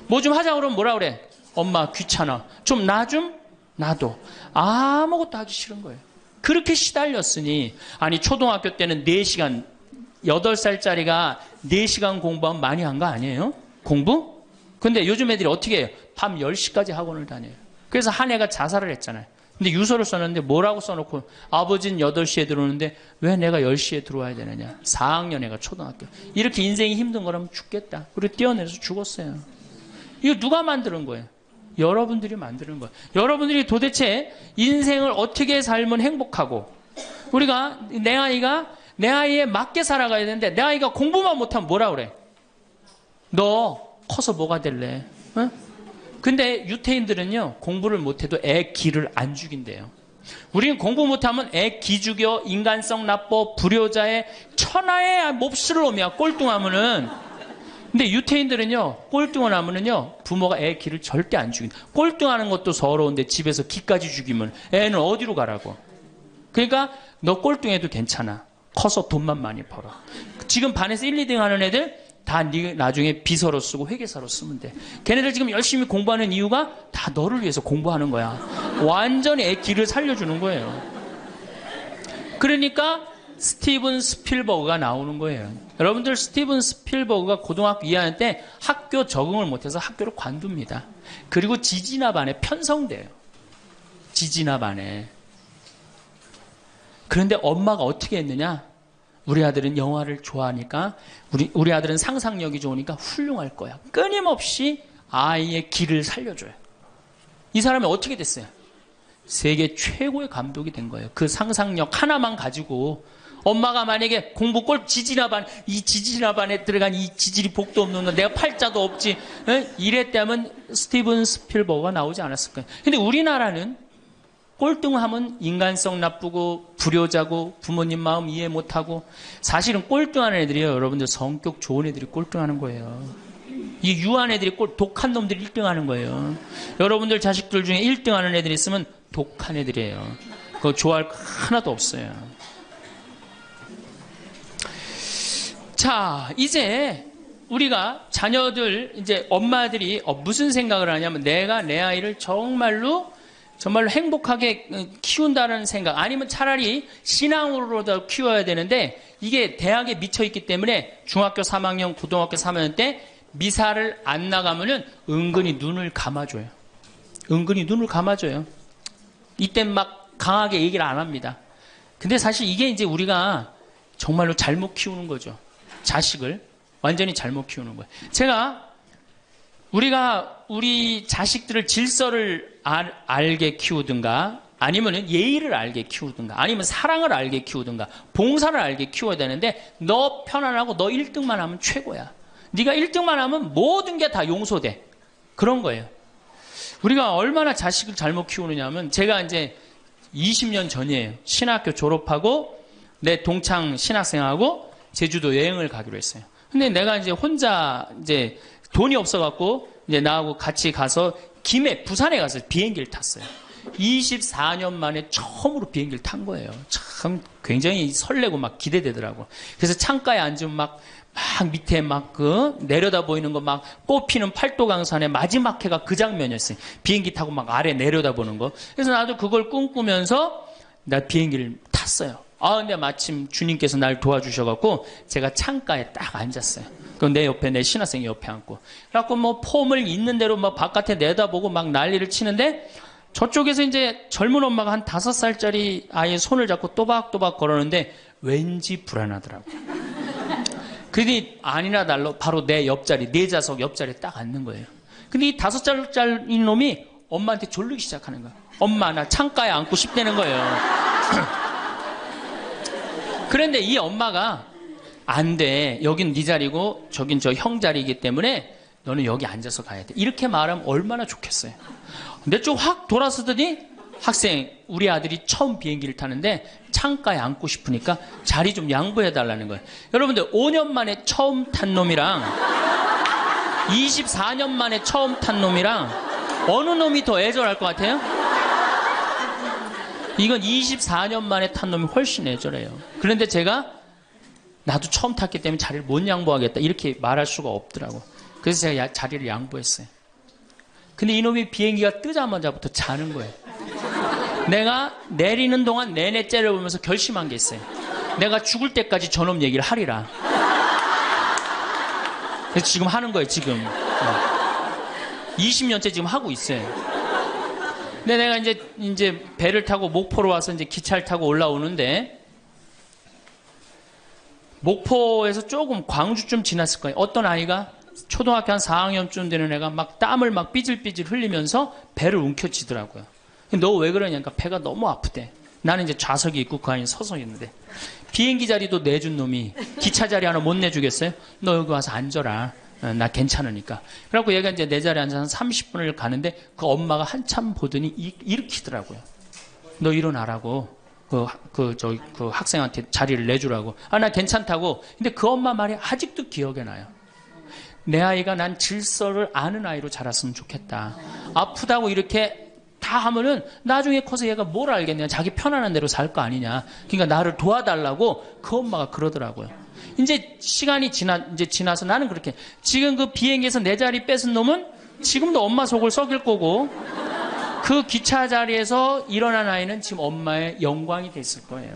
뭐 좀 하자 그러면 뭐라 그래? 엄마 귀찮아. 좀 놔도. 아무것도 하기 싫은 거예요. 그렇게 시달렸으니, 아니 초등학교 때는 4시간, 8살짜리가 4시간 공부하면 많이 한 거 아니에요? 공부? 근데 요즘 애들이 어떻게 해요? 밤 10시까지 학원을 다녀요. 그래서 한 애가 자살을 했잖아요. 근데 유서를 써놨는데 뭐라고 써놓고, 아버지는 8시에 들어오는데 왜 내가 10시에 들어와야 되느냐. 4학년 애가 초등학교. 이렇게 인생이 힘든 거라면 죽겠다. 그리고 뛰어내려서 죽었어요. 이거 누가 만드는 거예요? 여러분들이 만드는 거예요. 여러분들이 도대체 인생을 어떻게 살면 행복하고, 우리가 내 아이에 맞게 살아가야 되는데 내 아이가 공부만 못하면 뭐라 그래? 너 커서 뭐가 될래? 어? 근데 유태인들은요, 공부를 못해도 애 기를 안 죽인대요. 우리는 공부 못하면 애 기 죽여, 인간성 나빠, 불효자의 천하의 몹쓸 놈이야, 꼴뚱하면은. 근데 유태인들은요, 꼴뚱하면은요, 부모가 애 기를 절대 안 죽인다. 꼴뚱하는 것도 서러운데 집에서 기까지 죽이면 애는 어디로 가라고. 그러니까 너 꼴뚱해도 괜찮아. 커서 돈만 많이 벌어. 지금 반에서 1, 2등 하는 애들 다 나중에 비서로 쓰고 회계사로 쓰면 돼. 걔네들 지금 열심히 공부하는 이유가 다 너를 위해서 공부하는 거야. 완전히 애 기를 살려주는 거예요. 그러니까 스티븐 스필버그가 나오는 거예요. 여러분들, 스티븐 스필버그가 고등학교 2학년 때 학교 적응을 못해서 학교를 관둡니다. 그리고 지지나 반에 편성돼요. 지지나 반에. 그런데 엄마가 어떻게 했느냐? 우리 아들은 영화를 좋아하니까, 우리 아들은 상상력이 좋으니까 훌륭할 거야. 끊임없이 아이의 기를 살려줘요. 이 사람이 어떻게 됐어요? 세계 최고의 감독이 된 거예요. 그 상상력 하나만 가지고. 엄마가 만약에 공부 꼴 지지나반, 이 지지나반에 들어간 이 지질이 복도 없는 거, 내가 팔자도 없지, 이랬다면 스티븐 스필버그가 나오지 않았을 거예요. 근데 우리나라는 꼴등하면 인간성 나쁘고 불효자고 부모님 마음 이해 못하고, 사실은 꼴등하는 애들이요, 여러분들 성격 좋은 애들이 꼴등하는 거예요. 이 유한 애들이 독한 놈들이 1등하는 거예요. 여러분들 자식들 중에 1등하는 애들이 있으면 독한 애들이에요. 그거 좋아할 거 하나도 없어요. 자, 이제 우리가 자녀들, 이제 엄마들이 무슨 생각을 하냐면, 내가 내 아이를 정말로 행복하게 키운다는 생각, 아니면 차라리 신앙으로도 키워야 되는데, 이게 대학에 미쳐있기 때문에 중학교 3학년, 고등학교 3학년 때 미사를 안 나가면은 은근히 눈을 감아줘요. 은근히 눈을 감아줘요. 이땐 막 강하게 얘기를 안 합니다. 근데 사실 이게 이제 우리가 정말로 잘못 키우는 거죠. 자식을 완전히 잘못 키우는 거예요. 우리가 우리 자식들을 질서를 알게 키우든가, 아니면 예의를 알게 키우든가, 아니면 사랑을 알게 키우든가, 봉사를 알게 키워야 되는데, 너 편안하고 너 1등만 하면 최고야. 네가 1등만 하면 모든 게 다 용서돼. 그런 거예요. 우리가 얼마나 자식을 잘못 키우느냐 하면, 제가 이제 20년 전이에요. 신학교 졸업하고 내 동창 신학생하고 제주도 여행을 가기로 했어요. 근데 내가 이제 혼자 이제 돈이 없어갖고 이제 나하고 같이 가서 부산에 가서 비행기를 탔어요. 24년 만에 처음으로 비행기를 탄 거예요. 참 굉장히 설레고 막 기대되더라고. 그래서 창가에 앉으면 막 밑에 내려다 보이는 거, 막 꽃피는 팔도강산의 마지막 해가 그 장면이었어요. 비행기 타고 막 아래 내려다 보는 거. 그래서 나도 그걸 꿈꾸면서 나 비행기를 탔어요. 근데 마침 주님께서 날 도와주셔갖고 제가 창가에 딱 앉았어요. 그럼 내 옆에 내 신학생이 옆에 앉고. 그래갖고 폼을 있는 대로 바깥에 내다보고 막 난리를 치는데, 저쪽에서 이제 젊은 엄마가 한 5살짜리 아이의 손을 잡고 또박또박 걸었는데 왠지 불안하더라고. 그러더니 아니나 달러 바로 내 옆자리, 내 좌석 옆자리에 딱 앉는 거예요. 근데 이 5살짜리 놈이 엄마한테 졸리기 시작하는 거야. 엄마, 나 창가에 앉고 싶다는 거예요. 그런데 이 엄마가 안 돼. 여긴 네 자리고 저긴 저 형 자리이기 때문에 너는 여기 앉아서 가야 돼. 이렇게 말하면 얼마나 좋겠어요. 근데 좀 확 돌아서더니, 학생, 우리 아들이 처음 비행기를 타는데 창가에 앉고 싶으니까 자리 좀 양보해 달라는 거예요. 여러분들, 5년 만에 처음 탄 놈이랑 24년 만에 처음 탄 놈이랑 어느 놈이 더 애절할 것 같아요? 이건 24년 만에 탄 놈이 훨씬 애절해요. 그런데 제가 나도 처음 탔기 때문에 자리를 못 양보하겠다 이렇게 말할 수가 없더라고. 그래서 제가 자리를 양보했어요. 근데 이놈이 비행기가 뜨자마자부터 자는 거예요. 내가 내리는 동안 내내 째려보면서 결심한 게 있어요. 내가 죽을 때까지 저놈 얘기를 하리라. 그래서 지금 하는 거예요, 지금. 20년째 지금 하고 있어요. 근데 내가 이제 배를 타고 목포로 와서 이제 기차를 타고 올라오는데, 목포에서 조금 광주쯤 지났을 거예요. 어떤 아이가 초등학교 한 4학년쯤 되는 애가 막 땀을 막 삐질삐질 흘리면서 배를 움켜쥐더라고요. 너 왜 그러냐니까 배가 너무 아프대. 나는 이제 좌석이 있고 그 안에 서서 있는데, 비행기 자리도 내준 놈이 기차 자리 하나 못 내주겠어요? 너 여기 와서 앉아라. 나 괜찮으니까. 그래갖고 얘가 이제 내 자리에 앉아서 30분을 가는데 그 엄마가 한참 보더니 일으키더라고요. 너 일어나라고. 그 학생한테 자리를 내주라고. 나 괜찮다고. 근데 그 엄마 말이 아직도 기억에 나요. 내 아이가 난 질서를 아는 아이로 자랐으면 좋겠다. 아프다고 이렇게 다 하면은 나중에 커서 얘가 뭘 알겠냐. 자기 편안한 대로 살 거 아니냐. 그러니까 나를 도와달라고 그 엄마가 그러더라고요. 이제 시간이 지나서 나는 그렇게 지금 그 비행기에서 내 자리 뺏은 놈은 지금도 엄마 속을 썩일 거고 그 기차 자리에서 일어난 아이는 지금 엄마의 영광이 됐을 거예요.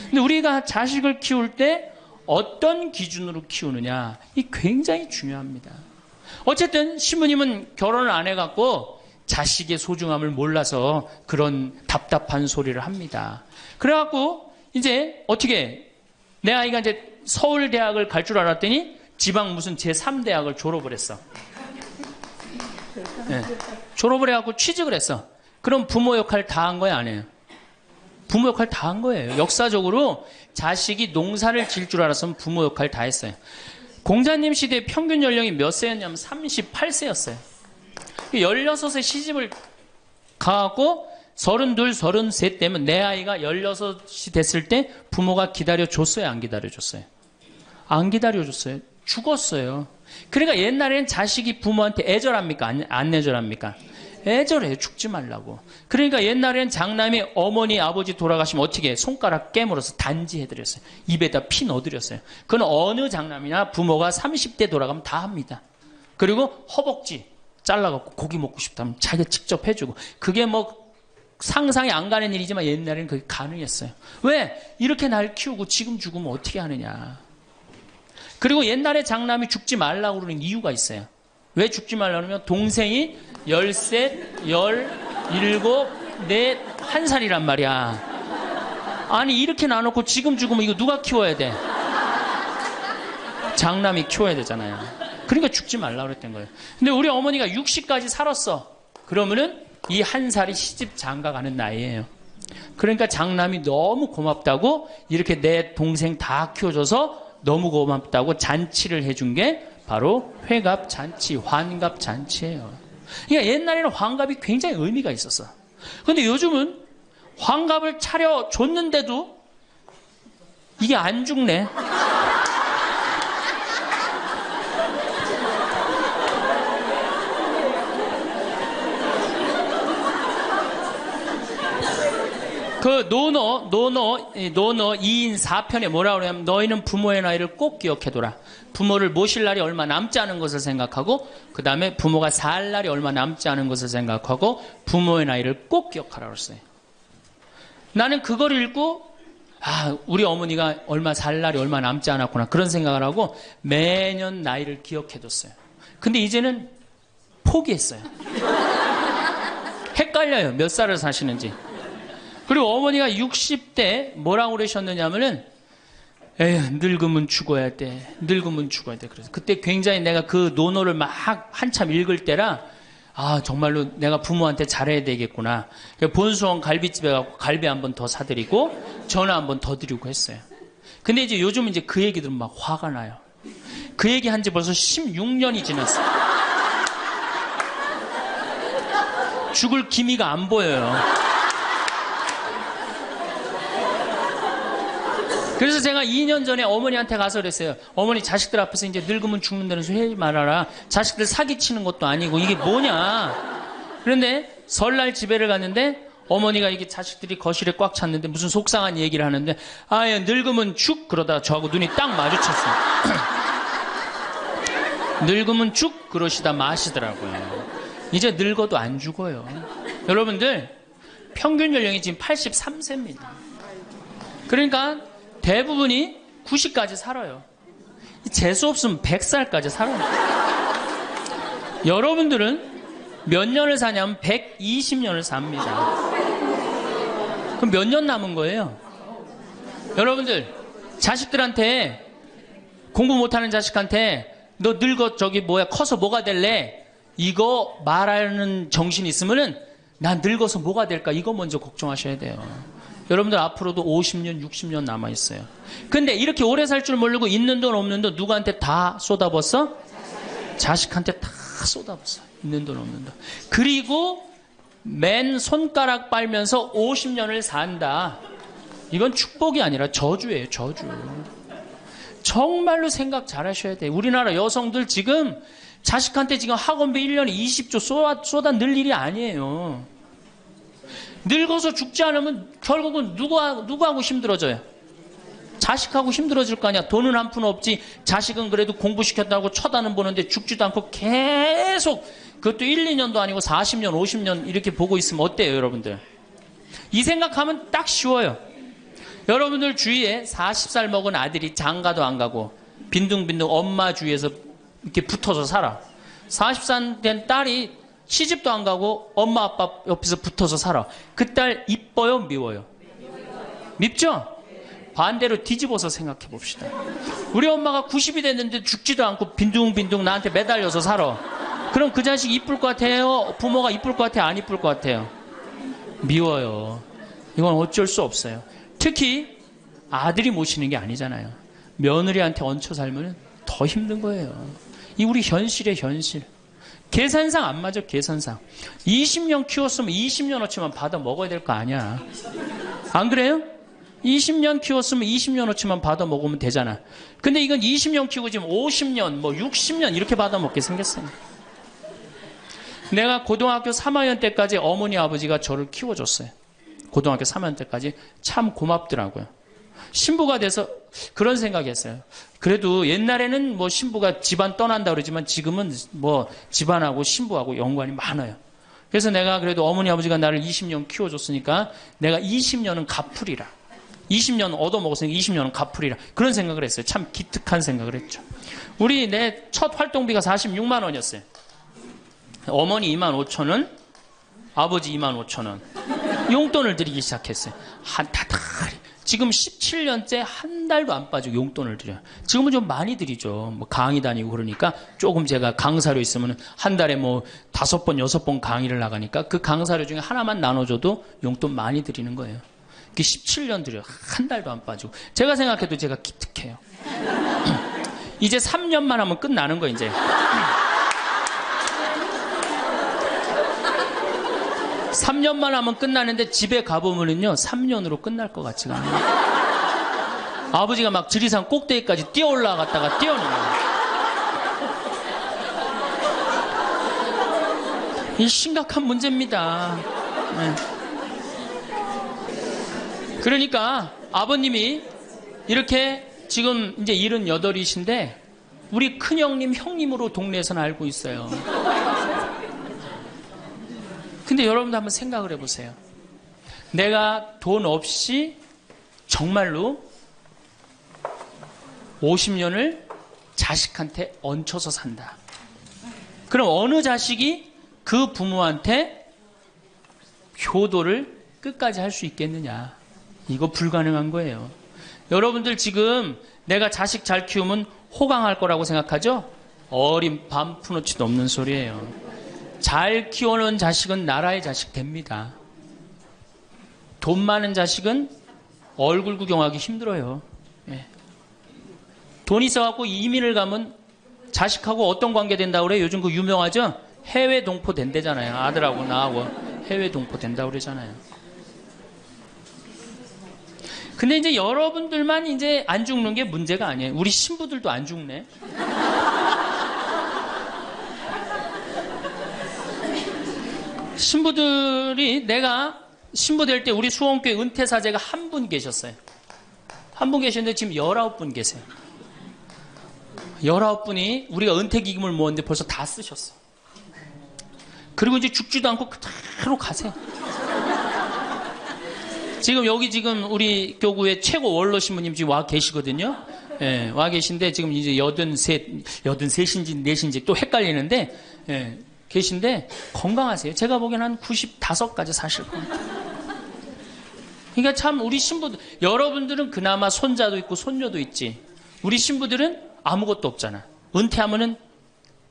근데 우리가 자식을 키울 때 어떤 기준으로 키우느냐, 이 굉장히 중요합니다. 어쨌든 신부님은 결혼을 안 해갖고 자식의 소중함을 몰라서 그런 답답한 소리를 합니다. 그래갖고 이제 어떻게 내 아이가 이제 서울대학을 갈 줄 알았더니 지방 무슨 제3대학을 졸업을 했어. 네. 졸업을 해갖고 취직을 했어. 그럼 부모 역할 다 한 거야, 안 해요? 부모 역할 다 한 거예요. 역사적으로 자식이 농사를 지을 줄 알았으면 부모 역할 다 했어요. 공자님 시대 평균 연령이 몇 세였냐면 38세였어요. 16에 시집을 가갖고 32, 33 되면 내 아이가 16이 됐을 때 부모가 기다려줬어요, 안 기다려줬어요? 안 기다려줬어요. 죽었어요. 그러니까 옛날에는 자식이 부모한테 애절합니까? 안 애절합니까? 애절해요. 죽지 말라고. 그러니까 옛날엔 장남이 어머니, 아버지 돌아가시면 어떻게 해? 손가락 깨물어서 단지해드렸어요. 입에다 피 넣어드렸어요. 그건 어느 장남이나 부모가 30대 돌아가면 다 합니다. 그리고 허벅지 잘라갖고 고기 먹고 싶다면 자기가 직접 해주고. 그게 뭐 상상이 안 가는 일이지만 옛날에는 그게 가능했어요. 왜? 이렇게 날 키우고 지금 죽으면 어떻게 하느냐. 그리고 옛날에 장남이 죽지 말라고 그러는 이유가 있어요. 왜 죽지 말라고 그러면 동생이 13, 17, 4, 1살이란 말이야. 아니 이렇게 나눠놓고 지금 죽으면 이거 누가 키워야 돼? 장남이 키워야 되잖아요. 그러니까 죽지 말라고 그랬던 거예요. 근데 우리 어머니가 60까지 살았어. 그러면은 이 1살이 시집 장가 가는 나이예요. 그러니까 장남이 너무 고맙다고 이렇게 내 동생 다 키워줘서 너무 고맙다고 잔치를 해준 게 바로 회갑잔치, 환갑잔치예요. 그러니까 옛날에는 환갑이 굉장히 의미가 있었어. 그런데 요즘은 환갑을 차려줬는데도 이게 안 죽네. 그 노노 2인 4편에 뭐라고 그러냐면 너희는 부모의 나이를 꼭 기억해둬라. 부모를 모실 날이 얼마 남지 않은 것을 생각하고 그 다음에 부모가 살 날이 얼마 남지 않은 것을 생각하고 부모의 나이를 꼭 기억하라고 했어요. 나는 그걸 읽고 우리 어머니가 얼마 살 날이 얼마 남지 않았구나 그런 생각을 하고 매년 나이를 기억해뒀어요. 근데 이제는 포기했어요. 헷갈려요. 몇 살을 사시는지. 그리고 어머니가 60대 뭐라고 그러셨느냐면은 에휴 늙으면 죽어야 돼. 늙으면 죽어야 돼. 그래서 그때 굉장히 내가 그 논어를 막 한참 읽을 때라 정말로 내가 부모한테 잘해야 되겠구나. 본수원 갈비집에 가고 갈비 한 번 더 사드리고 전화 한 번 더 드리고 했어요. 근데 이제 요즘은 이제 그 얘기 들으면 막 화가 나요. 그 얘기 한 지 벌써 16년이 지났어요. 죽을 기미가 안 보여요. 그래서 제가 2년 전에 어머니한테 가서 그랬어요. 어머니 자식들 앞에서 이제 늙으면 죽는다는 소리 하지 말아라. 자식들 사기치는 것도 아니고 이게 뭐냐. 그런데 설날 집에를 갔는데 어머니가 이게 자식들이 거실에 꽉 찼는데 무슨 속상한 얘기를 하는데 늙으면 죽 그러다가 저하고 눈이 딱 마주쳤어요. 늙으면 죽 그러시다 마시더라고요. 이제 늙어도 안 죽어요. 여러분들 평균 연령이 지금 83세입니다. 그러니까 대부분이 90까지 살아요. 재수 없으면 100살까지 살아요. 여러분들은 몇 년을 사냐면 120년을 삽니다. 그럼 몇 년 남은 거예요? 여러분들 자식들한테 공부 못하는 자식한테 너 늙어 커서 뭐가 될래? 이거 말하는 정신이 있으면은 난 늙어서 뭐가 될까? 이거 먼저 걱정하셔야 돼요. 여러분들 앞으로도 50년, 60년 남아있어요. 근데 이렇게 오래 살 줄 모르고 있는 돈 없는 돈 누구한테 다 쏟아붓어? 자식한테 다 쏟아부어요. 있는 돈 없는 돈. 그리고 맨 손가락 빨면서 50년을 산다. 이건 축복이 아니라 저주예요. 저주. 정말로 생각 잘 하셔야 돼요. 우리나라 여성들 지금 자식한테 지금 학원비 1년에 20조 쏟아 넣을 일이 아니에요. 늙어서 죽지 않으면 결국은 누구하고 힘들어져요? 자식하고 힘들어질 거 아니야. 돈은 한 푼 없지. 자식은 그래도 공부시켰다고 쳐다는 보는데 죽지도 않고 계속 그것도 1, 2년도 아니고 40년, 50년 이렇게 보고 있으면 어때요, 여러분들? 이 생각하면 딱 쉬워요. 여러분들 주위에 40살 먹은 아들이 장가도 안 가고 빈둥빈둥 엄마 주위에서 이렇게 붙어서 살아. 40살 된 딸이 시집도 안 가고 엄마 아빠 옆에서 붙어서 살아. 그 딸 이뻐요, 미워요? 밉죠? 반대로 뒤집어서 생각해 봅시다. 우리 엄마가 90이 됐는데 죽지도 않고 빈둥빈둥 나한테 매달려서 살아. 그럼 그 자식 이쁠 것 같아요? 부모가 이쁠 것 같아요? 안 이쁠 것 같아요? 미워요. 이건 어쩔 수 없어요. 특히 아들이 모시는 게 아니잖아요. 며느리한테 얹혀 살면 더 힘든 거예요. 이 우리 현실의 현실. 계산상 안 맞아. 계산상. 20년 키웠으면 20년어치만 받아 먹어야 될 거 아니야. 안 그래요? 20년 키웠으면 20년어치만 받아 먹으면 되잖아. 근데 이건 20년 키우고 지금 50년, 60년 이렇게 받아 먹게 생겼어요. 내가 고등학교 3학년 때까지 어머니 아버지가 저를 키워줬어요. 고등학교 3학년 때까지 참 고맙더라고요. 신부가 돼서 그런 생각이 했어요. 그래도 옛날에는 신부가 집안 떠난다 그러지만 지금은 집안하고 신부하고 연관이 많아요. 그래서 내가 그래도 어머니 아버지가 나를 20년 키워줬으니까 내가 20년은 갚으리라. 20년 얻어먹었으니까 20년은 갚으리라. 그런 생각을 했어요. 참 기특한 생각을 했죠. 내 첫 활동비가 46만 원이었어요. 어머니 2만 5천 원, 아버지 2만 5천 원. 용돈을 드리기 시작했어요. 지금 17년째 한 달도 안 빠지고 용돈을 드려요. 지금은 좀 많이 드리죠. 강의 다니고 그러니까 조금 제가 강사료 있으면 한 달에 5번, 6번 강의를 나가니까 그 강사료 중에 하나만 나눠줘도 용돈 많이 드리는 거예요. 17년 드려요. 한 달도 안 빠지고. 제가 생각해도 제가 기특해요. 이제 3년만 하면 끝나는 거예요, 이제. 3년만 하면 끝나는데 집에 가보면은요 3년으로 끝날 것 같지가 않아요. 아버지가 막 지리산 꼭대기까지 뛰어 올라갔다가 뛰어내려요. 이 심각한 문제입니다. 네. 그러니까 아버님이 이렇게 지금 이제 78이신데 우리 큰형님 형님으로 동네에서는 알고 있어요. 근데 여러분도 한번 생각을 해보세요. 내가 돈 없이 정말로 50년을 자식한테 얹혀서 산다. 그럼 어느 자식이 그 부모한테 효도를 끝까지 할 수 있겠느냐. 이거 불가능한 거예요. 여러분들 지금 내가 자식 잘 키우면 호강할 거라고 생각하죠? 어린 밤 푸너치도 없는 소리예요. 잘 키워놓은 자식은 나라의 자식 됩니다. 돈 많은 자식은 얼굴 구경하기 힘들어요. 예. 돈 있어갖고 이민을 가면 자식하고 어떤 관계 된다고 그래요? 요즘 그 유명하죠? 해외 동포 된대잖아요. 아들하고 나하고 해외 동포 된다고 그러잖아요. 근데 이제 여러분들만 이제 안 죽는 게 문제가 아니에요. 우리 신부들도 안 죽네. 신부들이 내가 신부 될 때 우리 수원교회 은퇴사제가 한 분 계셨어요. 한 분 계셨는데 지금 19분 계세요. 19분이 우리가 은퇴기금을 모았는데 벌써 다 쓰셨어. 그리고 이제 죽지도 않고 그대로 가세요. 지금 여기 지금 우리 교구의 최고 원로 신부님 지금 와 계시거든요. 예, 와 계신데 지금 이제 83인지 4인지 또 헷갈리는데 예, 계신데 건강하세요. 제가 보기엔 한 95까지 사실 것 같아요. 그러니까 참 우리 신부들, 여러분들은 그나마 손자도 있고 손녀도 있지. 우리 신부들은 아무것도 없잖아. 은퇴하면은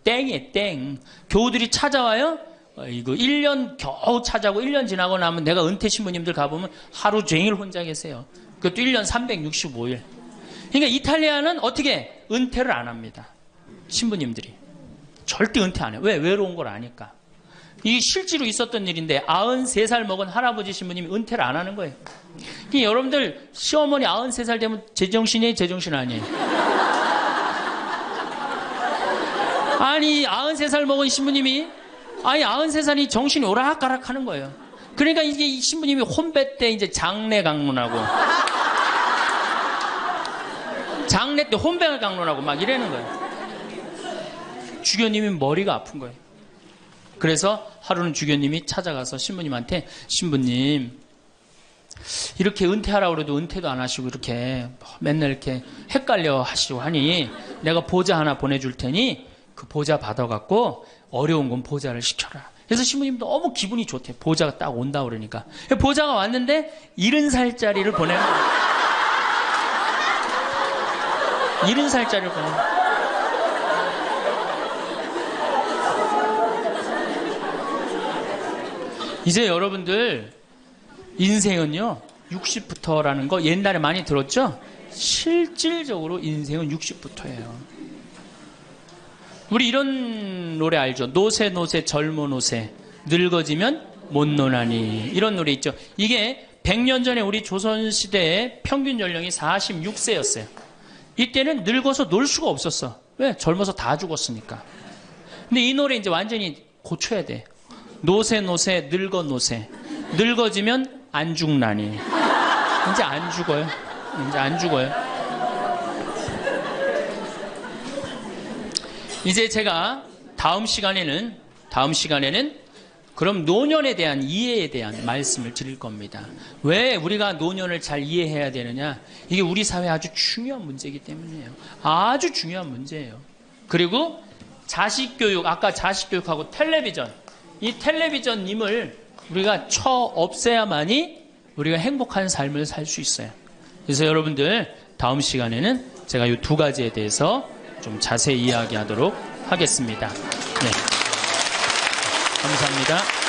땡이에요, 땡. 교우들이 찾아와요. 이거 1년 겨우 찾아오고 1년 지나고 나면 내가 은퇴 신부님들 가보면 하루 종일 혼자 계세요. 그것도 1년 365일. 그러니까 이탈리아는 어떻게 은퇴를 안 합니다. 신부님들이. 절대 은퇴 안 해요. 왜? 외로운 걸 아니까. 이게 실제로 있었던 일인데 93살 먹은 할아버지 신부님이 은퇴를 안 하는 거예요. 여러분들 시어머니 93살 되면 제정신이에요? 제정신 아니에요? 아니 93살 먹은 신부님이 93살이 정신이 오락가락 하는 거예요. 그러니까 이게 이 신부님이 혼배 때 이제 장례 강론하고 장례 때 혼배를 강론하고 막 이러는 거예요. 주교님이 머리가 아픈 거예요. 그래서 하루는 주교님이 찾아가서 신부님한테 신부님 이렇게 은퇴하라고 그래도 은퇴도 안 하시고 이렇게 맨날 이렇게 헷갈려 하시고 하니 내가 보좌 하나 보내줄 테니 그 보좌 받아갖고 어려운 건 보좌를 시켜라. 그래서 신부님 너무 기분이 좋대. 보좌가 딱 온다 그러니까. 보좌가 왔는데 70살짜리를 보내는 거예요. 70살짜리를 보내는 거예요. 이제 여러분들 인생은요 60부터라는 거 옛날에 많이 들었죠? 실질적으로 인생은 60부터예요. 우리 이런 노래 알죠? 노세 노세 젊어 노세 늙어지면 못 노나니 이런 노래 있죠? 이게 100년 전에 우리 조선시대의 평균 연령이 46세였어요. 이때는 늙어서 놀 수가 없었어. 왜? 젊어서 다 죽었으니까. 근데 이 노래 이제 완전히 고쳐야 돼. 노세 노세 늙어 노세 늙어지면 안 죽나니 이제 안 죽어요. 이제 안 죽어요. 이제 제가 다음 시간에는 그럼 노년에 대한 이해에 대한 말씀을 드릴 겁니다. 왜 우리가 노년을 잘 이해해야 되느냐? 이게 우리 사회에 아주 중요한 문제이기 때문이에요. 아주 중요한 문제예요. 그리고 자식교육, 아까 자식교육하고 텔레비전, 이 텔레비전님을 우리가 쳐 없애야만이 우리가 행복한 삶을 살 수 있어요. 그래서 여러분들 다음 시간에는 제가 이 두 가지에 대해서 좀 자세히 이야기하도록 하겠습니다. 네. 감사합니다.